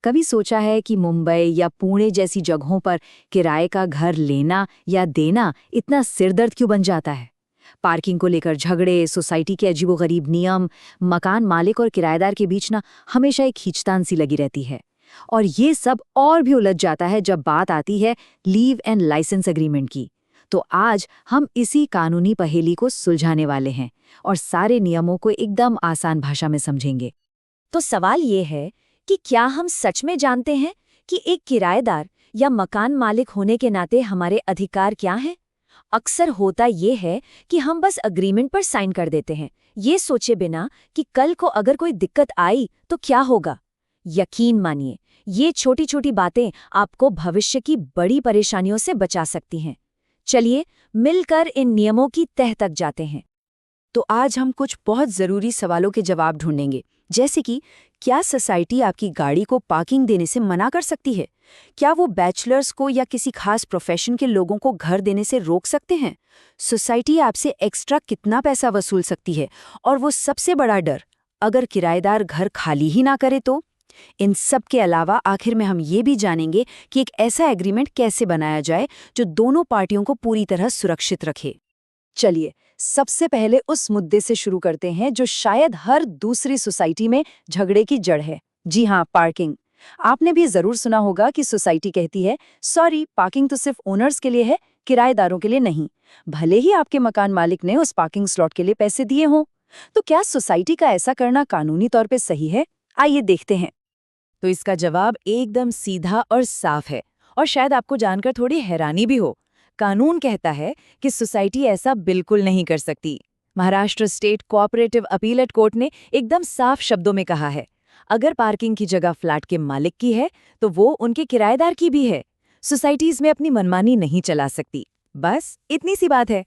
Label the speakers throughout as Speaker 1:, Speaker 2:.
Speaker 1: कभी सोचा है कि मुंबई या पुणे जैसी जगहों पर किराए का घर लेना या देना इतना सिरदर्द क्यों बन जाता है? पार्किंग को लेकर झगड़े, सोसाइटी के अजीबोगरीब नियम, मकान मालिक और किराएदार के बीच ना हमेशा एक खींचतान सी लगी रहती है। और ये सब और भी उलझ जाता है जब बात आती है लीव एंड लाइसेंस एग्रीमेंट की। तो आज हम इसी कानूनी पहेली को सुलझाने वाले हैं और सारे नियमों को एकदम आसान भाषा में समझेंगे।
Speaker 2: तो सवाल ये है कि क्या हम सच में जानते हैं कि एक किराएदार या मकान मालिक होने के नाते हमारे अधिकार क्या हैं? अक्सर होता ये है कि हम बस अग्रीमेंट पर साइन कर देते हैं, ये सोचे बिना कि कल को अगर कोई दिक्कत आई तो क्या होगा। यकीन मानिए, ये छोटी छोटी बातें आपको भविष्य की बड़ी परेशानियों से बचा सकती हैं। चलिए मिलकर इन नियमों की तह तक जाते हैं।
Speaker 1: तो आज हम कुछ बहुत ज़रूरी सवालों के जवाब ढूंढेंगे, जैसे कि क्या सोसाइटी आपकी गाड़ी को पार्किंग देने से मना कर सकती है? क्या वो बैचलर्स को या किसी खास प्रोफेशन के लोगों को घर देने से रोक सकते हैं? सोसाइटी आपसे एक्स्ट्रा कितना पैसा वसूल सकती है? और वो सबसे बड़ा डर, अगर किराएदार घर खाली ही ना करे तो? इन सब के अलावा आखिर में हम ये भी जानेंगे कि एक ऐसा एग्रीमेंट कैसे बनाया जाए जो दोनों पार्टियों को पूरी तरह सुरक्षित रखे। चलिए सबसे पहले उस मुद्दे से शुरू करते हैं जो शायद हर दूसरी सोसाइटी में झगड़े की जड़ है। जी हाँ, पार्किंग। आपने भी जरूर सुना होगा कि सोसाइटी कहती है, सॉरी, पार्किंग तो सिर्फ ओनर्स के लिए है, किराएदारों के लिए नहीं, भले ही आपके मकान मालिक ने उस पार्किंग स्लॉट के लिए पैसे दिए हों। तो क्या सोसाइटी का ऐसा करना कानूनी तौर पे सही है? आइए देखते हैं। तो इसका जवाब एकदम सीधा और साफ है, और शायद आपको जानकर थोड़ी हैरानी भी हो। कानून कहता है कि सोसाइटी ऐसा बिल्कुल नहीं कर सकती। Maharashtra state cooperative appellate court ने एकदम साफ शब्दों में कहा है, अगर पार्किंग की जगह फ्लैट के मालिक की है तो वो उनके किराएदार की भी है। सोसाइटीज में अपनी मनमानी नहीं चला सकती। बस इतनी सी बात है।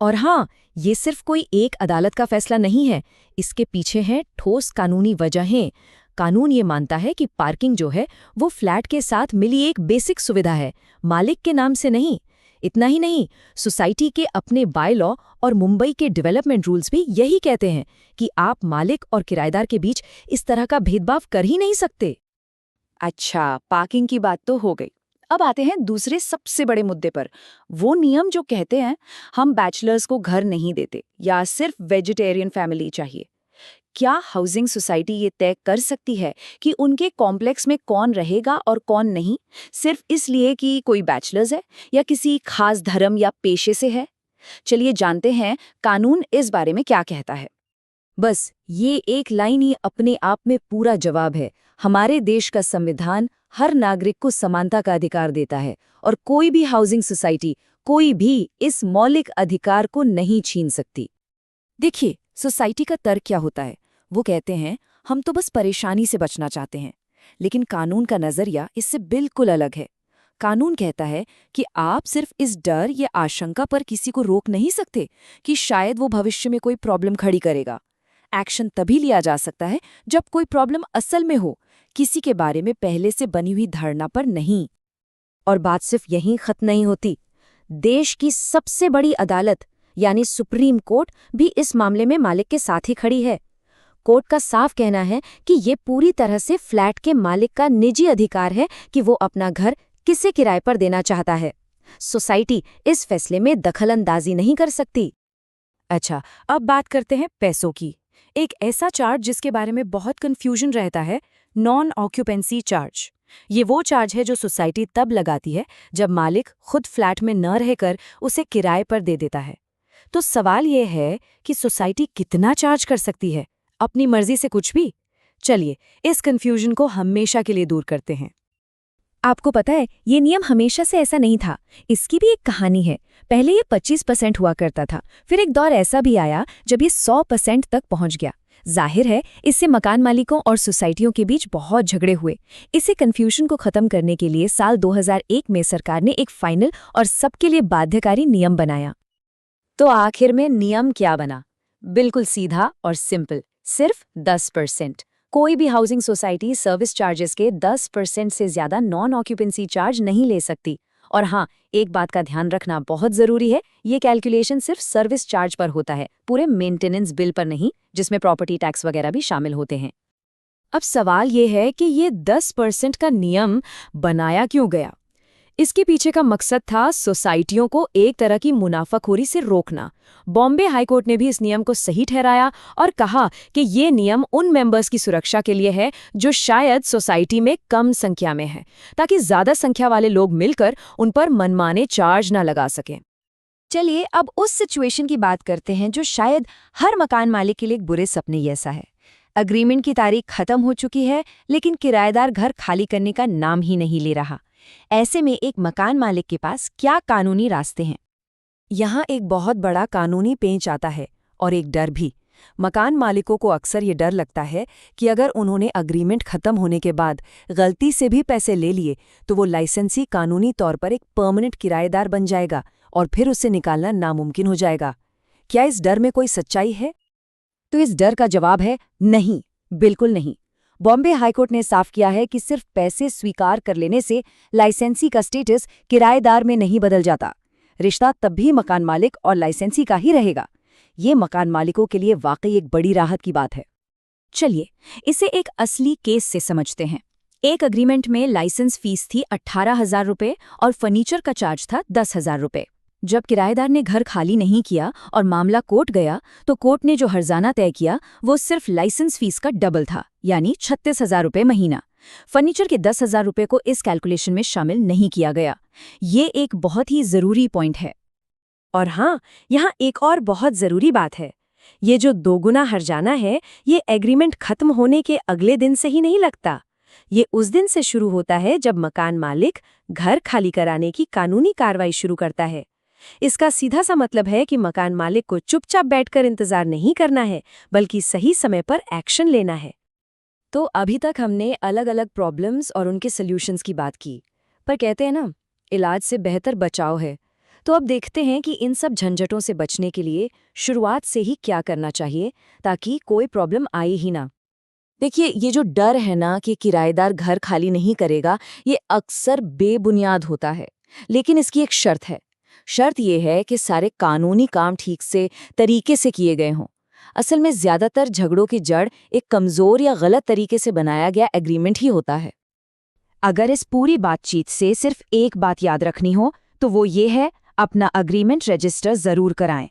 Speaker 1: और हाँ, ये सिर्फ कोई एक अदालत का फैसला नहीं है, इसके पीछे हैं ठोस कानूनी वजहें। कानून ये मानता है कि पार्किंग जो है वो फ्लैट के साथ मिली एक बेसिक सुविधा है, मालिक के नाम से नहीं। इतना ही नहीं, सोसाइटी के अपने बाय लॉ और मुंबई के डेवलपमेंट रूल्स भी यही कहते हैं कि आप मालिक और किराएदार के बीच इस तरह का भेदभाव कर ही नहीं सकते। अच्छा, पार्किंग की बात तो हो गई। अब आते हैं दूसरे सबसे बड़े मुद्दे पर, वो नियम जो कहते हैं हम बैचलर्स को घर नहीं देते या सिर्फ वेजिटेरियन फैमिली चाहिए। क्या हाउसिंग सोसाइटी ये तय कर सकती है कि उनके कॉम्प्लेक्स में कौन रहेगा और कौन नहीं, सिर्फ इसलिए कि कोई बैचलर्स है या किसी खास धर्म या पेशे से है? चलिए जानते हैं कानून इस बारे में क्या कहता है। बस ये एक लाइन ही अपने आप में पूरा जवाब है। हमारे देश का संविधान हर नागरिक को समानता का अधिकार देता है और कोई भी हाउसिंग सोसाइटी, कोई भी इस मौलिक अधिकार को नहीं छीन सकती। देखिए, सोसाइटी का तर्क क्या होता है? वो कहते हैं हम तो बस परेशानी से बचना चाहते हैं, लेकिन कानून का नजरिया इससे बिल्कुल अलग है। कानून कहता है कि आप सिर्फ इस डर या आशंका पर किसी को रोक नहीं सकते कि शायद वो भविष्य में कोई प्रॉब्लम खड़ी करेगा। एक्शन तभी लिया जा सकता है जब कोई प्रॉब्लम असल में हो, किसी के बारे में पहले से बनी हुई धारणा पर नहीं। और बात सिर्फ यहीं खत्म नहीं होती। देश की सबसे बड़ी अदालत यानी सुप्रीम कोर्ट भी इस मामले में मालिक के साथ ही खड़ी है। कोर्ट का साफ कहना है कि ये पूरी तरह से फ्लैट के मालिक का निजी अधिकार है कि वो अपना घर किसे किराए पर देना चाहता है। सोसाइटी इस फैसले में दखलंदाजी नहीं कर सकती। अच्छा, अब बात करते हैं पैसों की। एक ऐसा चार्ज जिसके बारे में बहुत कंफ्यूजन रहता है, नॉन ऑक्यूपेंसी चार्ज। ये वो चार्ज है जो सोसाइटी तब लगाती है जब मालिक खुद फ्लैट में न रहकर उसे किराए पर दे देता है। तो सवाल ये है कि सोसाइटी कितना चार्ज कर सकती है? अपनी मर्जी से कुछ भी? चलिए इस कंफ्यूजन को हमेशा के लिए दूर करते हैं। आपको पता है, ये नियम हमेशा से ऐसा नहीं था। इसकी भी एक कहानी है। पहले ये 25% हुआ करता था, फिर एक दौर ऐसा भी आया जब ये 100% तक पहुंच गया। जाहिर है, इससे मकान मालिकों और सोसाइटियों के बीच बहुत झगड़े हुए। इसे कंफ्यूजन को खत्म करने के लिए साल 2001 में सरकार ने एक फाइनल और सबके लिए बाध्यकारी नियम बनाया। तो आखिर में नियम क्या बना? बिल्कुल सीधा और सिंपल, सिर्फ 10%। कोई भी हाउसिंग सोसाइटी सर्विस चार्जेस के 10% से ज्यादा नॉन ऑक्यूपेंसी चार्ज नहीं ले सकती। और हाँ, एक बात का ध्यान रखना बहुत जरूरी है, ये कैलकुलेशन सिर्फ सर्विस चार्ज पर होता है, पूरे मेंटेनेंस बिल पर नहीं, जिसमें प्रॉपर्टी टैक्स वगैरह भी शामिल होते हैं। अब सवाल ये है कि ये 10% का नियम बनाया क्यों गया? इसके पीछे का मकसद था सोसाइटियों को एक तरह की मुनाफाखोरी से रोकना। बॉम्बे हाईकोर्ट ने भी इस नियम को सही ठहराया और कहा कि ये नियम उन मेंबर्स की सुरक्षा के लिए है जो शायद सोसाइटी में कम संख्या में हैं, ताकि ज्यादा संख्या वाले लोग मिलकर उन पर मनमाने चार्ज ना लगा सकें।
Speaker 2: चलिए अब उस सिचुएशन की बात करते हैं जो शायद हर मकान मालिक के लिए एक बुरे सपने जैसा है। अग्रीमेंट की तारीख खत्म हो चुकी है, लेकिन किराएदार घर खाली करने का नाम ही नहीं ले रहा। ऐसे में एक मकान मालिक के पास क्या कानूनी रास्ते हैं?
Speaker 1: यहाँ एक बहुत बड़ा कानूनी पेंच आता है और एक डर भी। मकान मालिकों को अक्सर ये डर लगता है कि अगर उन्होंने अग्रीमेंट खत्म होने के बाद गलती से भी पैसे ले लिए तो वो लाइसेंसी कानूनी तौर पर एक परमानेंट किराएदार बन जाएगा और फिर उसे निकालना नामुमकिन हो जाएगा। क्या इस डर में कोई सच्चाई है?
Speaker 2: तो इस डर का जवाब है नहीं, बिल्कुल नहीं। बॉम्बे हाईकोर्ट ने साफ किया है कि सिर्फ पैसे स्वीकार कर लेने से लाइसेंसी का स्टेटस किराएदार में नहीं बदल जाता। रिश्ता तब भी मकान मालिक और लाइसेंसी का ही रहेगा। ये मकान मालिकों के लिए वाकई एक बड़ी राहत की बात है।
Speaker 1: चलिए इसे एक असली केस से समझते हैं। एक अग्रीमेंट में लाइसेंस फीस थी 18,000 रुपये और फर्नीचर का चार्ज था 10,000 रुपये। जब किराएदार ने घर खाली नहीं किया और मामला कोर्ट गया तो कोर्ट ने जो हर्जाना तय किया वो सिर्फ लाइसेंस फीस का डबल था, यानी 36,000 रुपये महीना। फर्नीचर के 10,000 रुपये को इस कैलकुलेशन में शामिल नहीं किया गया। ये एक बहुत ही जरूरी पॉइंट है।
Speaker 2: और हाँ, यहाँ एक और बहुत जरूरी बात है। ये जो दोगुना हर्जाना है, ये एग्रीमेंट खत्म होने के अगले दिन से ही नहीं लगता। ये उस दिन से शुरू होता है जब मकान मालिक घर खाली कराने की कानूनी कार्रवाई शुरू करता है। इसका सीधा सा मतलब है कि मकान मालिक को चुपचाप बैठकर इंतजार नहीं करना है, बल्कि सही समय पर एक्शन लेना है।
Speaker 1: तो अभी तक हमने अलग अलग प्रॉब्लम्स और उनके सॉल्यूशंस की बात की, पर कहते हैं ना, इलाज से बेहतर बचाव है। तो अब देखते हैं कि इन सब झंझटों से बचने के लिए शुरुआत से ही क्या करना चाहिए ताकि कोई प्रॉब्लम आए ही ना। देखिए, ये जो डर है ना कि किराएदार घर खाली नहीं करेगा, ये अक्सर बेबुनियाद होता है। लेकिन इसकी एक शर्त है। शर्त ये है कि सारे कानूनी काम ठीक से तरीके से किए गए हों। असल में ज्यादातर झगड़ों की जड़ एक कमजोर या गलत तरीके से बनाया गया एग्रीमेंट ही होता है।
Speaker 2: अगर इस पूरी बातचीत से सिर्फ एक बात याद रखनी हो तो वो ये है, अपना अग्रीमेंट रजिस्टर जरूर कराएं।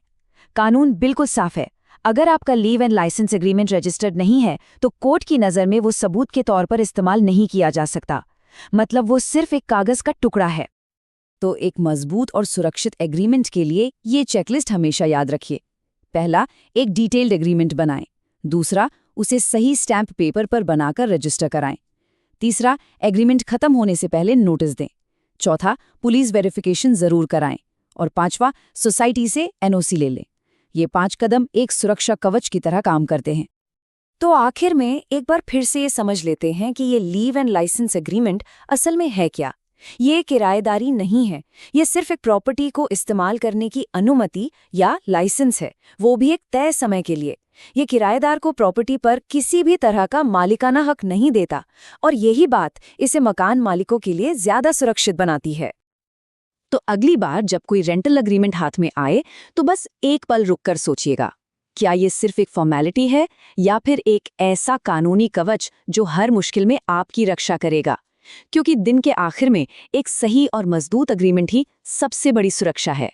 Speaker 2: कानून बिल्कुल साफ है। अगर आपका leave and license agreement registered नहीं है तो कोर्ट की नज़र में वो सबूत के तौर पर इस्तेमाल नहीं किया जा सकता। मतलब वो सिर्फ एक कागज का टुकड़ा है।
Speaker 1: तो एक मजबूत और सुरक्षित एग्रीमेंट के लिए ये चेकलिस्ट हमेशा याद रखिए। पहला, एक डिटेल्ड एग्रीमेंट बनाएं। दूसरा, उसे सही स्टैंप पेपर पर बनाकर रजिस्टर कराएं। तीसरा, एग्रीमेंट खत्म होने से पहले नोटिस दें। चौथा, पुलिस वेरिफिकेशन जरूर कराएं। और पांचवा, सोसाइटी से एनओसी ले लें। ये 5 कदम एक सुरक्षा कवच की तरह काम करते हैं। तो आखिर में एक बार फिर से ये समझ लेते हैं कि ये लीव एंड लाइसेंस एग्रीमेंट असल में है क्या। ये किराएदारी नहीं है, ये सिर्फ एक प्रॉपर्टी को इस्तेमाल करने की अनुमति या लाइसेंस है, वो भी एक तय समय के लिए। ये किराएदार को प्रॉपर्टी पर किसी भी तरह का मालिकाना हक नहीं देता और यही बात इसे मकान मालिकों के लिए ज्यादा सुरक्षित बनाती है। तो अगली बार जब कोई रेंटल एग्रीमेंट हाथ में आए तो बस एक पल रुककर सोचिएगा, क्या ये सिर्फ एक फॉर्मेलिटी है या फिर एक ऐसा कानूनी कवच जो हर मुश्किल में आपकी रक्षा करेगा। क्योंकि दिन के आखिर में एक सही और मजबूत एग्रीमेंट ही सबसे बड़ी सुरक्षा है।